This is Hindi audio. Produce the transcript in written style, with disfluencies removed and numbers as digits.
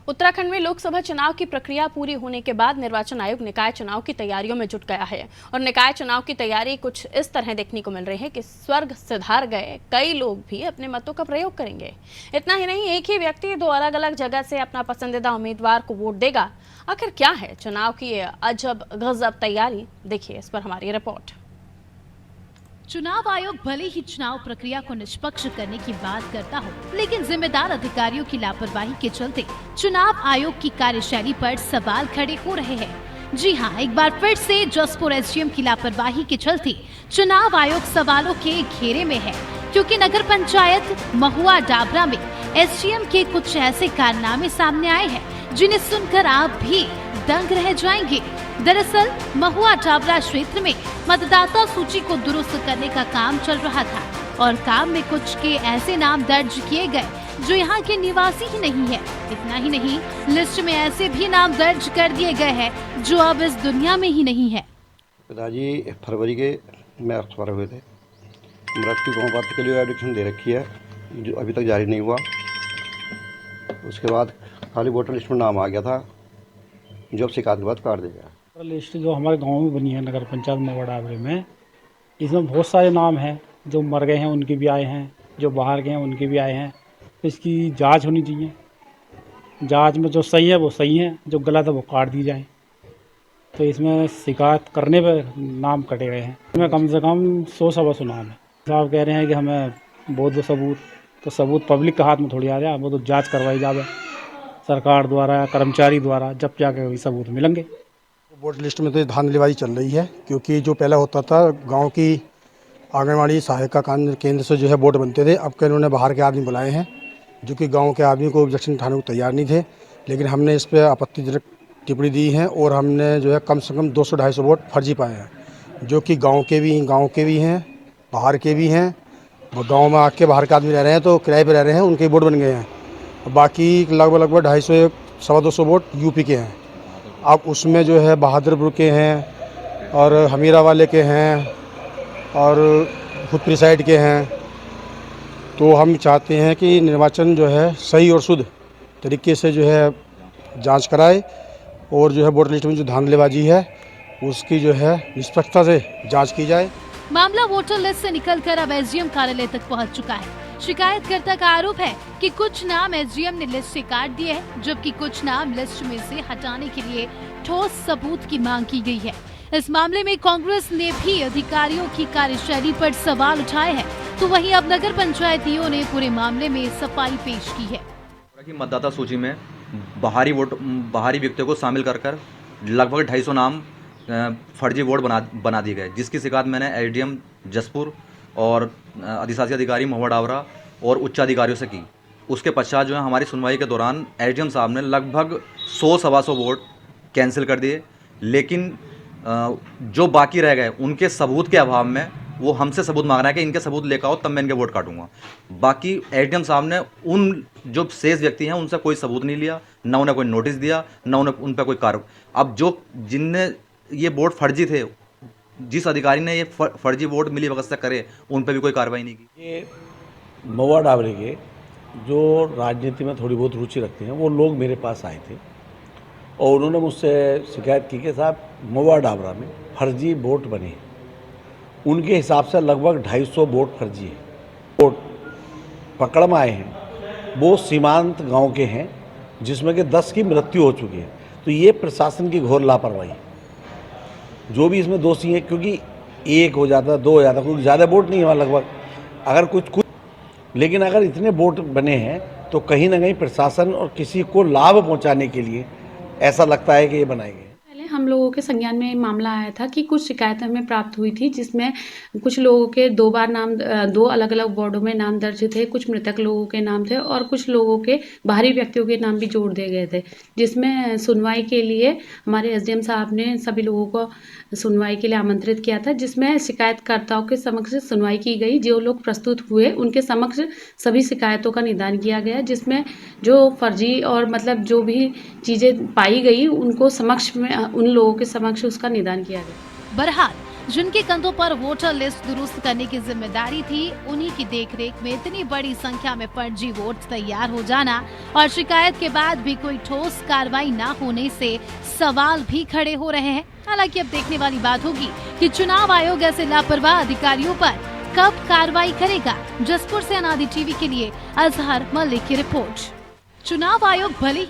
उत्तराखंड में लोकसभा चुनाव की प्रक्रिया पूरी होने के बाद निर्वाचन आयोग निकाय चुनाव की तैयारियों में जुट गया है और निकाय चुनाव की तैयारी कुछ इस तरह देखने को मिल रही है कि स्वर्ग सिधार गए कई लोग भी अपने मतों का प्रयोग करेंगे। इतना ही नहीं, एक ही व्यक्ति दो अलग अलग जगह से अपना पसंदीदा उम्मीदवार को वोट देगा। आखिर क्या है चुनाव की अजब गजब तैयारी, देखिए इस पर हमारी रिपोर्ट। चुनाव आयोग भले ही चुनाव प्रक्रिया को निष्पक्ष करने की बात करता हो, लेकिन जिम्मेदार अधिकारियों की लापरवाही के चलते चुनाव आयोग की कार्यशैली पर सवाल खड़े हो रहे हैं। जी हां, एक बार फिर से जसपुर एसडीएम की लापरवाही के चलते चुनाव आयोग सवालों के घेरे में है, क्योंकि नगर पंचायत महुआ डाबरा में एसडीएम के कुछ ऐसे कारनामे सामने आए हैं जिन्हें सुनकर आप भी दंग रह जाएंगे। दरअसल महुआ डाबरा क्षेत्र में मतदाता सूची को दुरुस्त करने का काम चल रहा था और काम में कुछ के ऐसे नाम दर्ज किए गए जो यहाँ के निवासी ही नहीं है। इतना ही नहीं, लिस्ट में ऐसे भी नाम दर्ज कर दिए गए हैं जो अब इस दुनिया में ही नहीं है। पिताजी फरवरी के में एक्सपायर हुए थे। मृत्यु प्रमाण पत्र के लिए एप्लीकेशन दे रखी है जो अभी तक जारी नहीं हुआ। उसके बाद खाली वोटर लिस्ट में नाम आ गया था, जब शिकायत के बाद काट दिया गया। लिस्ट जो हमारे गांव में बनी है नगर पंचायत महुआ डाबरे में, इसमें बहुत सारे नाम हैं। जो मर गए हैं उनके भी आए हैं, जो बाहर गए हैं उनके भी आए हैं। इसकी जांच होनी चाहिए। जांच में जो सही है वो सही है, जो गलत है वो काट दी जाए। तो इसमें शिकायत करने पर नाम कटे गए हैं। इसमें कम से कम 100-125 नाम है। साहब कह रहे हैं कि हमें बहुत दो सबूत, तो सबूत पब्लिक के हाथ में थोड़ी आ रहा है। वो तो जाँच करवाई जाए सरकार द्वारा, कर्मचारी द्वारा, जब जाके वही सबूत मिलेंगे। वोट लिस्ट में तो धांधलीबाजी चल रही है, क्योंकि जो पहले होता था गांव की आंगनवाड़ी सहायिका केंद्र से जो है वोट बनते थे। अब के इन्होंने बाहर के आदमी बुलाए हैं जो कि गांव के आदमी को ऑब्जेक्शन उठाने को तैयार नहीं थे, लेकिन हमने इस पर आपत्तिजनक टिप्पणी दी है और हमने जो है कम से कम 200-250 वोट फर्जी पाए हैं, जो कि गाँव के भी हैं, बाहर के भी हैं। गाँव में आके बाहर के आदमी रह रहे हैं तो किराए पर रह रहे हैं, उनके वोट बन गए हैं। बाकी लगभग 250-225 वोट यूपी के हैं। अब उसमें जो है बहादुरपुर के हैं और हमीरा वाले के हैं और खुदपुरी साइड के हैं। तो हम चाहते हैं कि निर्वाचन जो है सही और शुद्ध तरीके से जो है जांच कराए और जो है वोटर लिस्ट में जो धांधलीबाजी है उसकी जो है निष्पक्षता से जांच की जाए। मामला वोटर लिस्ट से निकलकर अब एसडीएम कार्यालय तक पहुंच चुका है। शिकायतकर्ता का आरोप है कि कुछ नाम एसडीएम ने लिस्ट से काट दिए हैं, जबकि कुछ नाम लिस्ट में से हटाने के लिए ठोस सबूत की मांग की गई है। इस मामले में कांग्रेस ने भी अधिकारियों की कार्यशैली पर सवाल उठाए हैं, तो वहीं अब नगर पंचायतियों ने पूरे मामले में सफाई पेश की है। मतदाता सूची में बाहरी व्यक्तियों को शामिल कर लगभग 250 नाम फर्जी वोट बना दिए गए, जिसकी शिकायत मैंने एसडीएम जसपुर और अधिशासी अधिकारी महुआ डाबरा और उच्चाधिकारियों से की। उसके पश्चात जो है हमारी सुनवाई के दौरान एसडीएम साहब ने लगभग 100-125 वोट कैंसिल कर दिए, लेकिन जो बाकी रह गए उनके सबूत के अभाव में वो हमसे सबूत मांग रहा है कि इनके सबूत लेकर आओ तब मैं इनके वोट काटूंगा। बाकी एसडीएम साहब ने उन जो शेष व्यक्ति हैं उनसे कोई सबूत नहीं लिया, ना उन्हें कोई नोटिस दिया, ना उन्हें उन पर कोई कार्रवाई। अब जो जिनने ये वोट फर्जी थे, जिस अधिकारी ने ये फर्जी वोट मिली भगत से करे, उन पर भी कोई कार्रवाई नहीं की। ये महुआ डाबरे के जो राजनीति में थोड़ी बहुत रुचि रखते हैं वो लोग मेरे पास आए थे और उन्होंने मुझसे शिकायत की कि साहब महुआ डाबरा में फर्जी वोट बने हैं। उनके हिसाब से लगभग 250 वोट फर्जी है। वोट पकड़ में आए हैं वो सीमांत गांव के हैं, जिसमें कि 10 की मृत्यु हो चुकी है। तो ये प्रशासन की घोर लापरवाही है। जो भी इसमें दोषी हैं, क्योंकि 1 हो जाता, 2 हो जाता, कुछ ज़्यादा वोट नहीं हुआ लगभग, अगर कुछ लेकिन अगर इतने वोट बने हैं तो कहीं ना कहीं प्रशासन और किसी को लाभ पहुंचाने के लिए ऐसा लगता है कि ये बनाए गए। हम लोगों के संज्ञान में मामला आया था कि कुछ शिकायतें हमें प्राप्त हुई थी, जिसमें कुछ लोगों के 2 बार नाम 2 अलग अलग वार्डों में नाम दर्ज थे, कुछ मृतक लोगों के नाम थे और कुछ लोगों के बाहरी व्यक्तियों के नाम भी जोड़ दिए गए थे। जिसमें सुनवाई के लिए हमारे एसडीएम साहब ने सभी लोगों को सुनवाई के लिए आमंत्रित किया था, जिसमें शिकायतकर्ताओं के समक्ष सुनवाई की गई। जो लोग प्रस्तुत हुए उनके समक्ष सभी शिकायतों का निदान किया गया, जिसमें जो फर्जी और मतलब जो भी चीज़ें पाई गई उनको समक्ष में उन लोगों के समक्ष उसका निदान किया गया। बहरहाल जिनके कंधों पर वोटर लिस्ट दुरुस्त करने की जिम्मेदारी थी, उन्हीं की देखरेख में इतनी बड़ी संख्या में फर्जी वोट तैयार हो जाना और शिकायत के बाद भी कोई ठोस कार्रवाई न होने से सवाल भी खड़े हो रहे हैं। हालांकि अब देखने वाली बात होगी कि चुनाव आयोग ऐसे लापरवाह अधिकारियों पर कब कार्रवाई करेगा। जसपुर से अनादि टीवी के लिए अजहर मलिक की रिपोर्ट। चुनाव आयोग भले